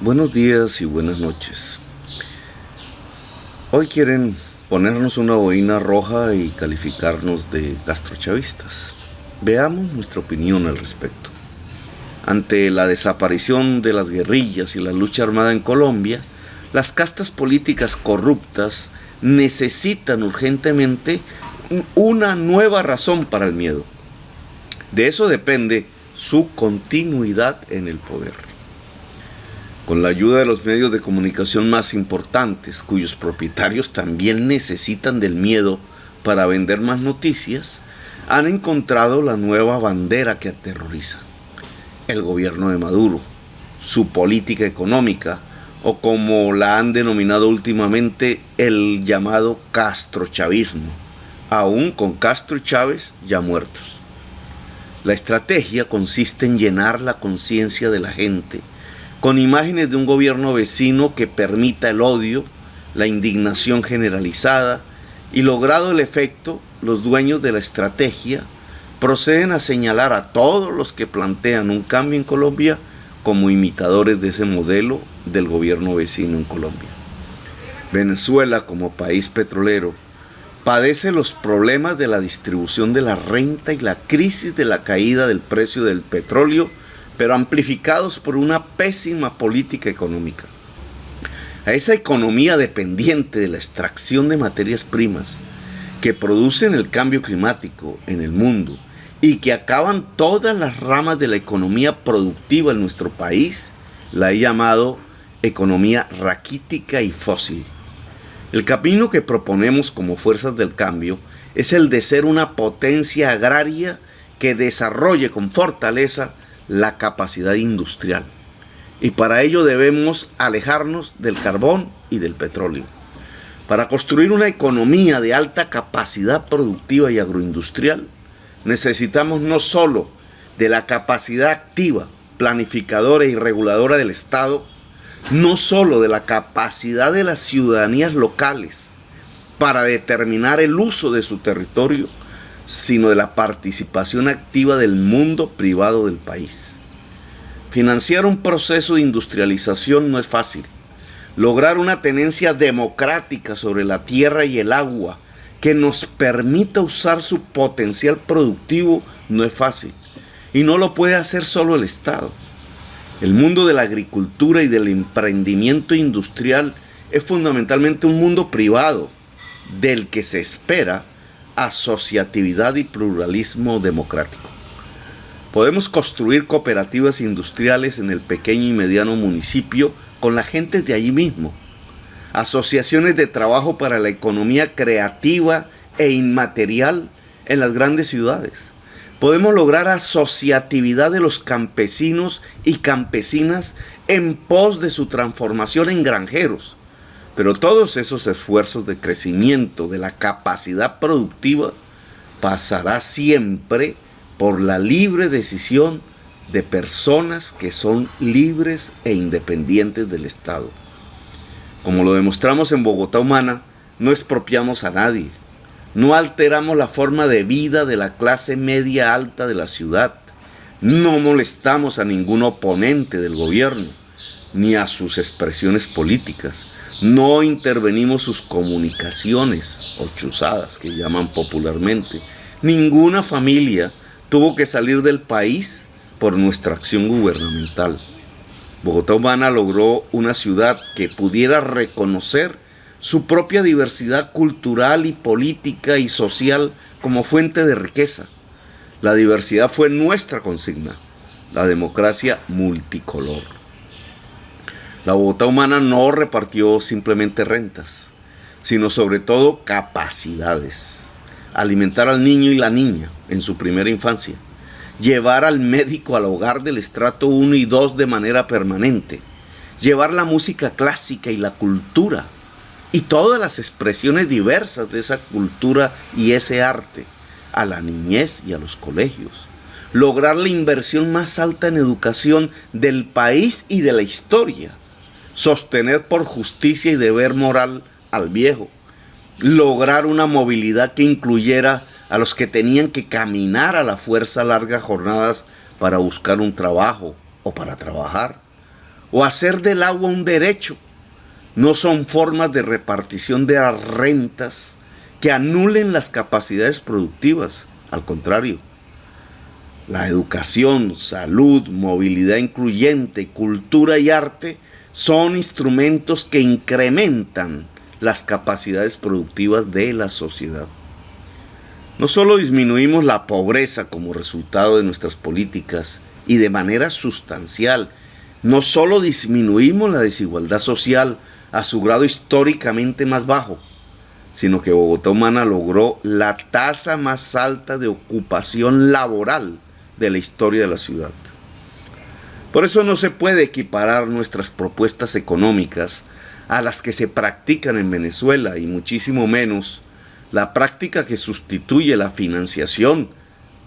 Buenos días y buenas noches. Hoy quieren ponernos una boina roja y calificarnos de castrochavistas. Veamos nuestra opinión al respecto. Ante la desaparición de las guerrillas y la lucha armada en Colombia, las castas políticas corruptas necesitan urgentemente una nueva razón para el miedo. De eso depende su continuidad en el poder. Con la ayuda de los medios de comunicación más importantes, cuyos propietarios también necesitan del miedo para vender más noticias, han encontrado la nueva bandera que aterroriza: el gobierno de Maduro, su política económica, o como la han denominado últimamente, el llamado castrochavismo, aún con Castro y Chávez ya muertos. La estrategia consiste en llenar la conciencia de la gente con imágenes de un gobierno vecino que permita el odio, la indignación generalizada, y logrado el efecto, los dueños de la estrategia proceden a señalar a todos los que plantean un cambio en Colombia como imitadores de ese modelo del gobierno vecino en Colombia. Venezuela, como país petrolero, padece los problemas de la distribución de la renta y la crisis de la caída del precio del petróleo, pero amplificados por una pésima política económica. A esa economía dependiente de la extracción de materias primas que producen el cambio climático en el mundo y que acaban todas las ramas de la economía productiva en nuestro país, la he llamado economía raquítica y fósil. El camino que proponemos como fuerzas del cambio es el de ser una potencia agraria que desarrolle con fortaleza la capacidad industrial. Y para ello debemos alejarnos del carbón y del petróleo. Para construir una economía de alta capacidad productiva y agroindustrial, necesitamos no solo de la capacidad activa, planificadora y reguladora del Estado, no solo de la capacidad de las ciudadanías locales para determinar el uso de su territorio, sino de la participación activa del mundo privado del país. Financiar un proceso de industrialización no es fácil. Lograr una tenencia democrática sobre la tierra y el agua que nos permita usar su potencial productivo no es fácil. Y no lo puede hacer solo el Estado. El mundo de la agricultura y del emprendimiento industrial es fundamentalmente un mundo privado, del que se espera asociatividad y pluralismo democrático. Podemos construir cooperativas industriales en el pequeño y mediano municipio con la gente de allí mismo. Asociaciones de trabajo para la economía creativa e inmaterial en las grandes ciudades. Podemos lograr asociatividad de los campesinos y campesinas en pos de su transformación en granjeros. Pero todos esos esfuerzos de crecimiento de la capacidad productiva pasará siempre por la libre decisión de personas que son libres e independientes del Estado. Como lo demostramos en Bogotá Humana, no expropiamos a nadie, no alteramos la forma de vida de la clase media alta de la ciudad, no molestamos a ningún oponente del gobierno, ni a sus expresiones políticas. No intervenimos sus comunicaciones o chuzadas, que llaman popularmente. Ninguna familia tuvo que salir del país por nuestra acción gubernamental. Bogotá Humana logró una ciudad que pudiera reconocer su propia diversidad cultural y política y social como fuente de riqueza. La diversidad fue nuestra consigna, la democracia multicolor. La Bogotá Humana no repartió simplemente rentas, sino sobre todo capacidades. Alimentar al niño y la niña en su primera infancia. Llevar al médico al hogar del estrato 1 y 2 de manera permanente. Llevar la música clásica y la cultura y todas las expresiones diversas de esa cultura y ese arte a la niñez y a los colegios. Lograr la inversión más alta en educación del país y de la historia. Sostener por justicia y deber moral al viejo. Lograr una movilidad que incluyera a los que tenían que caminar a la fuerza largas jornadas para buscar un trabajo o para trabajar. o hacer del agua un derecho. No son formas de repartición de las rentas que anulen las capacidades productivas. Al contrario, la educación, salud, movilidad incluyente, cultura y arte son instrumentos que incrementan las capacidades productivas de la sociedad. No solo disminuimos la pobreza como resultado de nuestras políticas y de manera sustancial, no solo disminuimos la desigualdad social a su grado históricamente más bajo, sino que Bogotá Humana logró la tasa más alta de ocupación laboral de la historia de la ciudad. Por eso no se puede equiparar nuestras propuestas económicas a las que se practican en Venezuela, y muchísimo menos la práctica que sustituye la financiación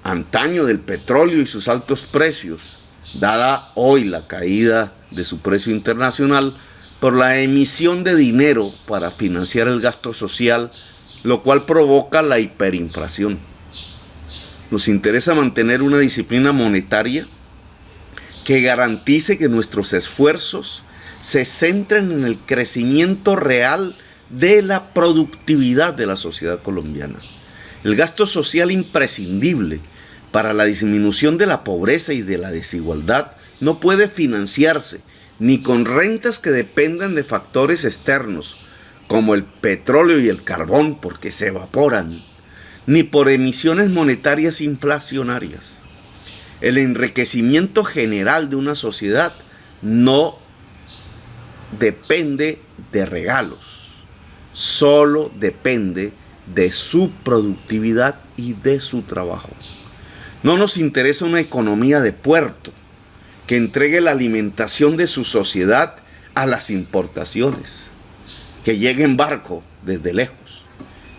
antaño del petróleo y sus altos precios, dada hoy la caída de su precio internacional, por la emisión de dinero para financiar el gasto social, lo cual provoca la hiperinflación. Nos interesa mantener una disciplina monetaria que garantice que nuestros esfuerzos se centren en el crecimiento real de la productividad de la sociedad colombiana. El gasto social imprescindible para la disminución de la pobreza y de la desigualdad no puede financiarse ni con rentas que dependan de factores externos, como el petróleo y el carbón, porque se evaporan, ni por emisiones monetarias inflacionarias. El enriquecimiento general de una sociedad no depende de regalos, solo depende de su productividad y de su trabajo. No nos interesa una economía de puerto que entregue la alimentación de su sociedad a las importaciones, que llegue en barco desde lejos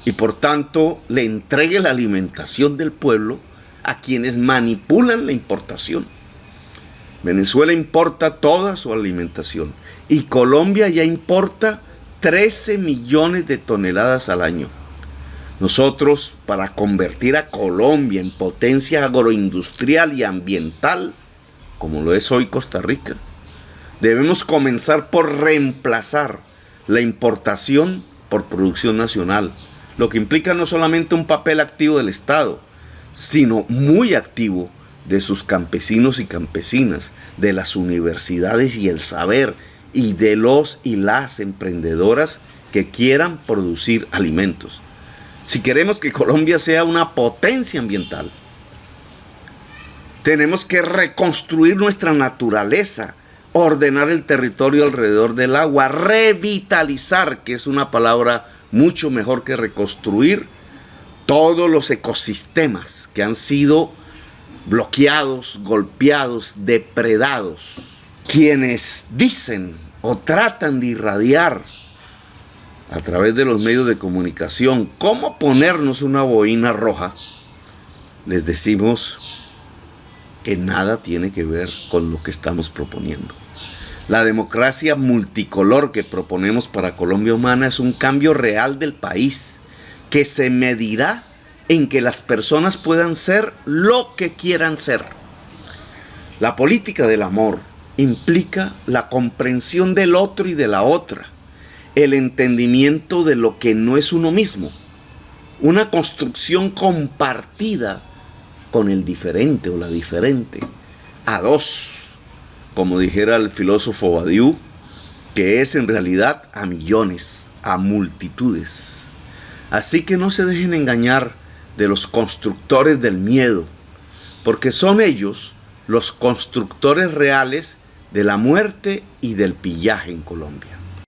y por tanto le entregue la alimentación del pueblo a quienes manipulan la importación. Venezuela importa toda su alimentación y Colombia ya importa 13 millones de toneladas al año. Nosotros, para convertir a Colombia en potencia agroindustrial y ambiental, como lo es hoy Costa Rica, debemos comenzar por reemplazar la importación por producción nacional, lo que implica no solamente un papel activo del Estado, sino muy activo de sus campesinos y campesinas, de las universidades y el saber, y de los y las emprendedoras que quieran producir alimentos. Si queremos que Colombia sea una potencia ambiental, tenemos que reconstruir nuestra naturaleza, ordenar el territorio alrededor del agua, revitalizar, que es una palabra mucho mejor que reconstruir, todos los ecosistemas que han sido bloqueados, golpeados, depredados. Quienes dicen o tratan de irradiar a través de los medios de comunicación cómo ponernos una boina roja, les decimos que nada tiene que ver con lo que estamos proponiendo. La democracia multicolor que proponemos para Colombia Humana es un cambio real del país que se medirá en que las personas puedan ser lo que quieran ser. La política del amor implica la comprensión del otro y de la otra, el entendimiento de lo que no es uno mismo, una construcción compartida con el diferente o la diferente, a dos, como dijera el filósofo Badiou, que es en realidad a millones, a multitudes. Así que no se dejen engañar de los constructores del miedo, porque son ellos los constructores reales de la muerte y del pillaje en Colombia.